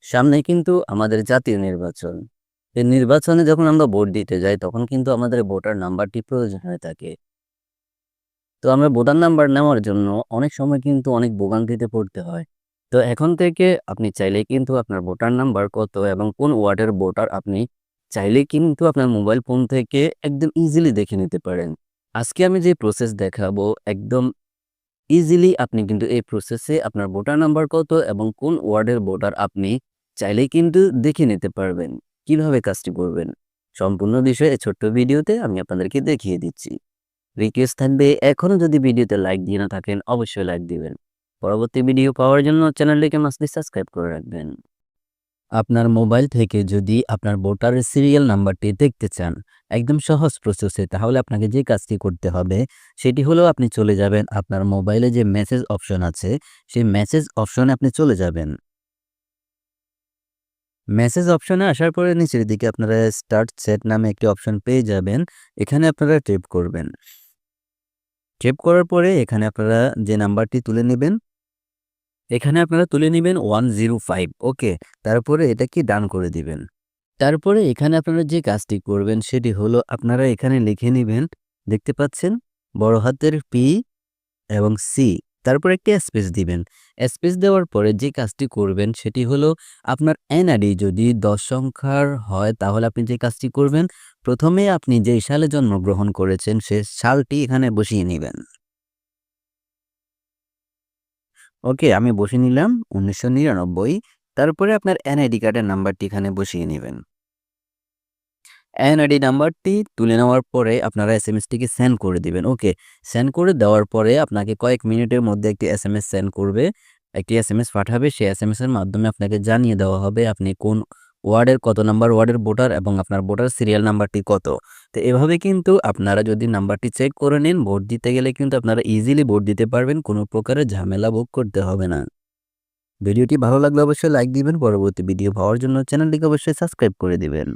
সামনে কিন্তু আমাদের জাতীয় নির্বাচন। এই নির্বাচনে যখন আমরা ভোট দিতে যাই তখন কিন্তু আমাদের ভোটার নাম্বারটি প্রয়োজন হয়ে থাকে। তো আমরা ভোটার নাম্বার নেওয়ার জন্য অনেক সময় কিন্তু অনেক ভোগান্তিতে পড়তে হয়। তো এখন থেকে আপনি চাইলেই কিন্তু আপনার ভোটার নাম্বার কত এবং কোন ওয়ার্ডের ভোটার আপনি চাইলেই কিন্তু আপনার মোবাইল ফোন থেকে একদম ইজিলি দেখে নিতে পারেন। আজকে আমি যে প্রসেস দেখাবো একদম ইজিলি আপনি কিন্তু এই প্রসেসে আপনার ভোটার নাম্বার কত এবং কোন ওয়ার্ডের ভোটার আপনি চাইলেই কিন্তু দেখে নিতে পারবেন। কিভাবে কাজটি করবেন? সম্পূর্ণ বিষয় এই ছোট্ট ভিডিওতে আমি আপনাদেরকে দেখিয়ে দিচ্ছি। রিকোয়েস্ট থাকবে এখনো যদি ভিডিওতে লাইক দিয়ে না থাকেন অবশ্যই লাইক দিবেন। পরবর্তী ভিডিও পাওয়ার জন্য চ্যানেলটিকে মাস্টলি সাবস্ক্রাইব করে রাখবেন। আপনার মোবাইল থেকে যদি আপনার ভোটারের সিরিয়াল নাম্বারটি দেখতে চান একদম সহজ প্রসেসে, তাহলে আপনাকে যে কাজটি করতে হবে সেটি হলো আপনি চলে যাবেন আপনার মোবাইলে যে মেসেজ অপশন আছে সেই মেসেজ অপশনে আপনি চলে যাবেন। মেসেজ অপশনে আসার পরে নিচের দিকে আপনারা স্টার্ট সেট নামে একটি অপশন পেয়ে যাবেন। এখানে আপনারা ট্যাপ করবেন। ট্যাপ করার পরে এখানে আপনারা যে নাম্বারটি তুলে নেবেন, এখানে আপনারা তুলে নিবেন 105। ওকে, তারপরে এটাকে ডান করে দিবেন। তারপরে এখানে আপনারা যে কাজটি করবেন সেটি হলো আপনারা এখানে লিখে নিবেন, দেখতে পাচ্ছেন বড় হাতের পি এবং সি, তারপর একটি স্পেস দিবেন। স্পেস দেওয়ার পরে যে কাজটি করবেন সেটি হলো আপনার এনআইডি যদি 10 সংখ্যার হয় তাহলে আপনি যে কাজটি করবেন প্রথমে আপনি যেই সালে জন্মগ্রহণ করেছেন সে সালটি এখানে বসিয়ে নেবেন। ওকে, আমি বসিয়ে নিলাম 1999। তারপরে আপনার এনআইডি কার্ডের নাম্বারটি এখানে বসিয়ে নেবেন। এনআইডি নাম্বারটি তুলে নেওয়ার পরে আপনারা এসএমএসটিকে সেন্ড করে দিবেন। ওকে, সেন্ড করে দেওয়ার পরে আপনাকে কয়েক মিনিটের মধ্যে একটি এসএমএস সেন্ড করবে। একটি এসএমএস পাঠাবে, সেই এসএমএসের মাধ্যমে আপনাকে জানিয়ে দেওয়া হবে আপনি কোন ওয়ার্ডের কত নাম্বার ওয়ার্ডের ভোটার এবং আপনার ভোটার সিরিয়াল নাম্বারটি কত। তো এভাবে কিন্তু আপনারা যদি নাম্বারটি চেক করে নিন, ভোট দিতে গেলে কিন্তু আপনারা ইজিলি ভোট দিতে পারবেন, কোনো প্রকারের ঝামেলা ভোগ করতে হবে না। ভিডিওটি ভালো লাগলে অবশ্যই লাইক দিবেন। পরবর্তী ভিডিও পাওয়ার জন্য চ্যানেলটিকে অবশ্যই সাবস্ক্রাইব করে দিবেন।